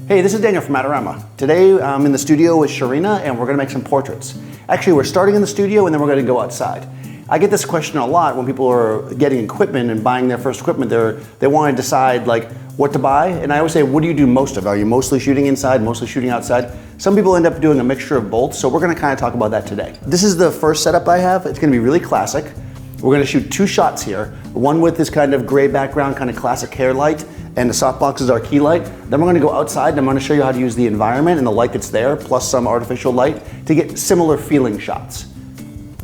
Hey, this is Daniel from Adorama. Today I'm in the studio with Sharina and we're gonna make some portraits. Actually, we're starting in the studio and then we're gonna go outside. I get this question a lot when people are getting equipment and buying their first equipment. They want to decide like what to buy, and I always say, what do you do most of? Are you mostly shooting inside, mostly shooting outside? Some people end up doing a mixture of both, so we're gonna kind of talk about that today. This is the first setup I have. It's gonna be really classic. We're gonna shoot two shots here. One with this kind of gray background, kind of classic hair light, and the softbox is our key light. Then we're gonna go outside and I'm gonna show you how to use the environment and the light that's there, plus some artificial light, to get similar feeling shots.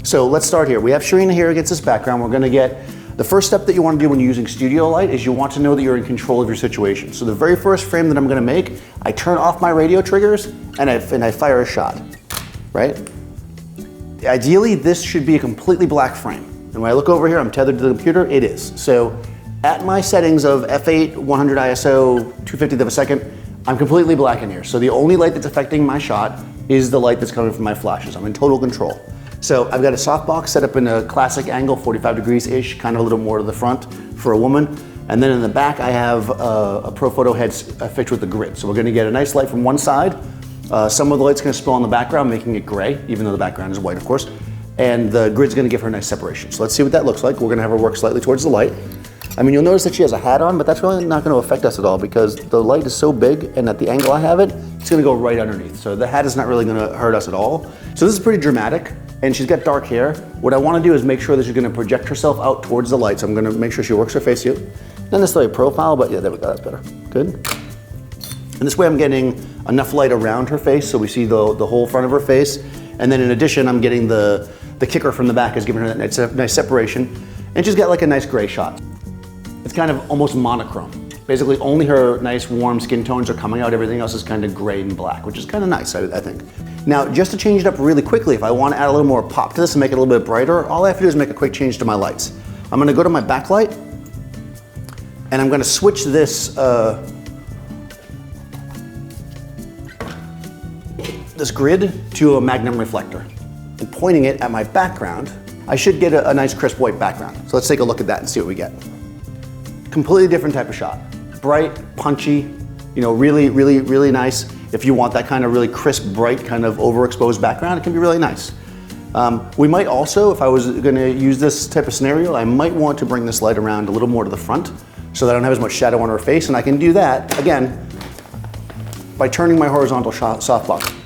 So let's start here. We have Sharina here against this background. We're gonna get, the first step that you wanna do when you're using studio light is you want to know that you're in control of your situation. So the very first frame that I'm gonna make, I turn off my radio triggers and I fire a shot, right? Ideally, this should be a completely black frame. And when I look over here, I'm tethered to the computer, it is. So at my settings of f8, 100 ISO, 250th of a second, I'm completely black in here. So the only light that's affecting my shot is the light that's coming from my flashes. I'm in total control. So I've got a softbox set up in a classic angle, 45 degrees-ish, kind of a little more to the front for a woman. And then in the back, I have a Profoto head fixed with the grid. So we're gonna get a nice light from one side. Some of the light's gonna spill on the background, making it gray, even though the background is white, of course. And the grid's gonna give her a nice separation. So let's see what that looks like. We're gonna have her work slightly towards the light. I mean, you'll notice that she has a hat on, but that's really not gonna affect us at all because the light is so big and at the angle I have it, it's gonna go right underneath. So the hat is not really gonna hurt us at all. So this is pretty dramatic and she's got dark hair. What I wanna do is make sure that she's gonna project herself out towards the light. So I'm gonna make sure she works her face here. Not necessarily profile, but yeah, there we go, that's better. Good. And this way I'm getting enough light around her face so we see the whole front of her face. And then in addition, I'm getting the kicker from the back is giving her that nice separation. And she's got like a nice gray shot. It's kind of almost monochrome. Basically only her nice warm skin tones are coming out, everything else is kind of gray and black, which is kind of nice, I think. Now, just to change it up really quickly, if I want to add a little more pop to this and make it a little bit brighter, all I have to do is make a quick change to my lights. I'm gonna go to my backlight, and I'm gonna switch this, this grid to a Magnum reflector. And pointing it at my background, I should get a nice crisp white background. So let's take a look at that and see what we get. Completely different type of shot. Bright, punchy, you know, really, really, really nice. If you want that kind of really crisp, bright, kind of overexposed background, it can be really nice. We might also, if I was gonna use this type of scenario, I might want to bring this light around a little more to the front so that I don't have as much shadow on her face, and I can do that, again, by turning my horizontal softbox.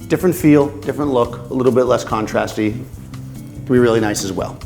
Different feel, different look, a little bit less contrasty. Can be really nice as well.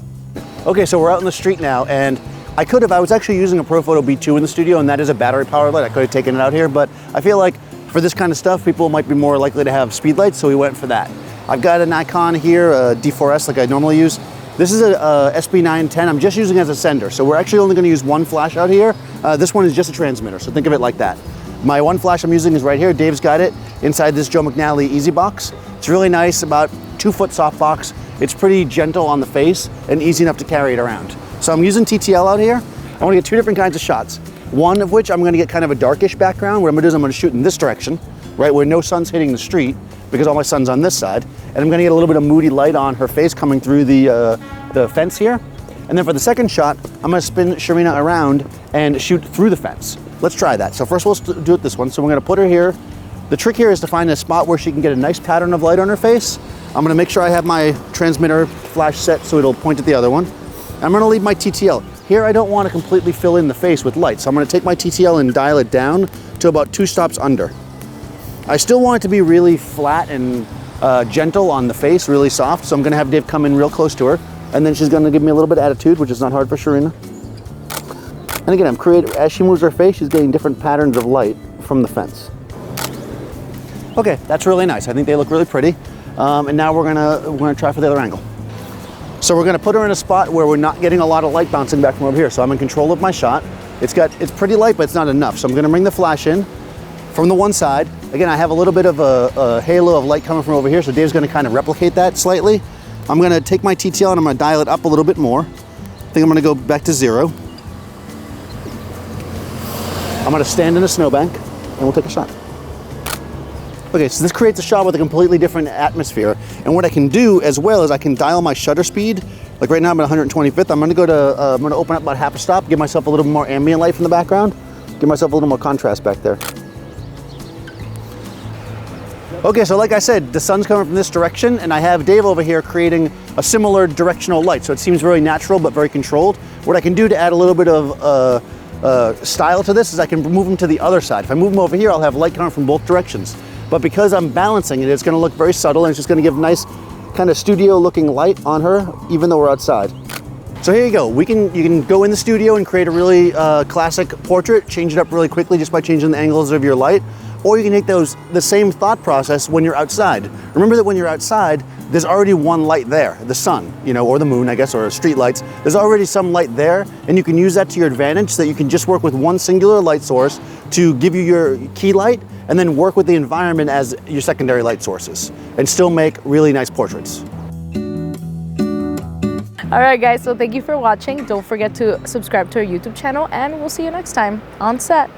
Okay, so we're out in the street now, and I was actually using a Profoto B2 in the studio, and that is a battery powered light. I could have taken it out here, but I feel like for this kind of stuff, people might be more likely to have Speedlight, so we went for that. I've got a Nikon here, a D4s like I normally use. This is a SB910, I'm just using it as a sender, so we're actually only gonna use one flash out here. This one is just a transmitter, so think of it like that. My one flash I'm using is right here. Dave's got it inside this McNally Ezybox. It's really nice, about 2-foot softbox. It's pretty gentle on the face and easy enough to carry it around. So I'm using TTL out here. I want to get two different kinds of shots. One of which I'm going to get kind of a darkish background. What I'm going to do is I'm going to shoot in this direction, right, where no sun's hitting the street because all my sun's on this side. And I'm going to get a little bit of moody light on her face coming through the fence here. And then for the second shot, I'm going to spin Sharina around and shoot through the fence. Let's try that. So first we'll do it this one. So we're going to put her here. The trick here is to find a spot where she can get a nice pattern of light on her face. I'm going to make sure I have my transmitter flash set so it'll point at the other one. I'm gonna leave my TTL. Here I don't want to completely fill in the face with light, so I'm gonna take my TTL and dial it down to about 2 stops under. I still want it to be really flat and gentle on the face, really soft, so I'm gonna have Dave come in real close to her, and then she's gonna give me a little bit of attitude, which is not hard for Sharina. And again, as she moves her face, she's getting different patterns of light from the fence. Okay, that's really nice. I think they look really pretty. And now we're gonna try for the other angle. So we're gonna put her in a spot where we're not getting a lot of light bouncing back from over here. So I'm in control of my shot. It's pretty light, but it's not enough. So I'm gonna bring the flash in from the one side. Again, I have a little bit of a halo of light coming from over here, so Dave's gonna kind of replicate that slightly. I'm gonna take my TTL and I'm gonna dial it up a little bit more. I think I'm gonna go back to 0. I'm gonna stand in a snowbank and we'll take a shot. Okay, so this creates a shot with a completely different atmosphere. And what I can do as well is I can dial my shutter speed. Like right now I'm at 125th. I'm gonna open up about half a stop, give myself a little more ambient light from the background, give myself a little more contrast back there. Okay, so like I said, the sun's coming from this direction, and I have Dave over here creating a similar directional light, so it seems very natural but very controlled. What I can do to add a little bit of style to this is I can move them to the other side. If I move them over here, I'll have light coming from both directions. But because I'm balancing it, it's gonna look very subtle, and it's just gonna give nice kind of studio looking light on her, even though we're outside. So here you go. You can go in the studio and create a really classic portrait, change it up really quickly just by changing the angles of your light. Or you can take the same thought process when you're outside. Remember that when you're outside, there's already one light there, the sun, you know, or the moon, I guess, or street lights. There's already some light there, and you can use that to your advantage so that you can just work with one singular light source to give you your key light, and then work with the environment as your secondary light sources, and still make really nice portraits. All right, guys, so thank you for watching. Don't forget to subscribe to our YouTube channel, and we'll see you next time on set.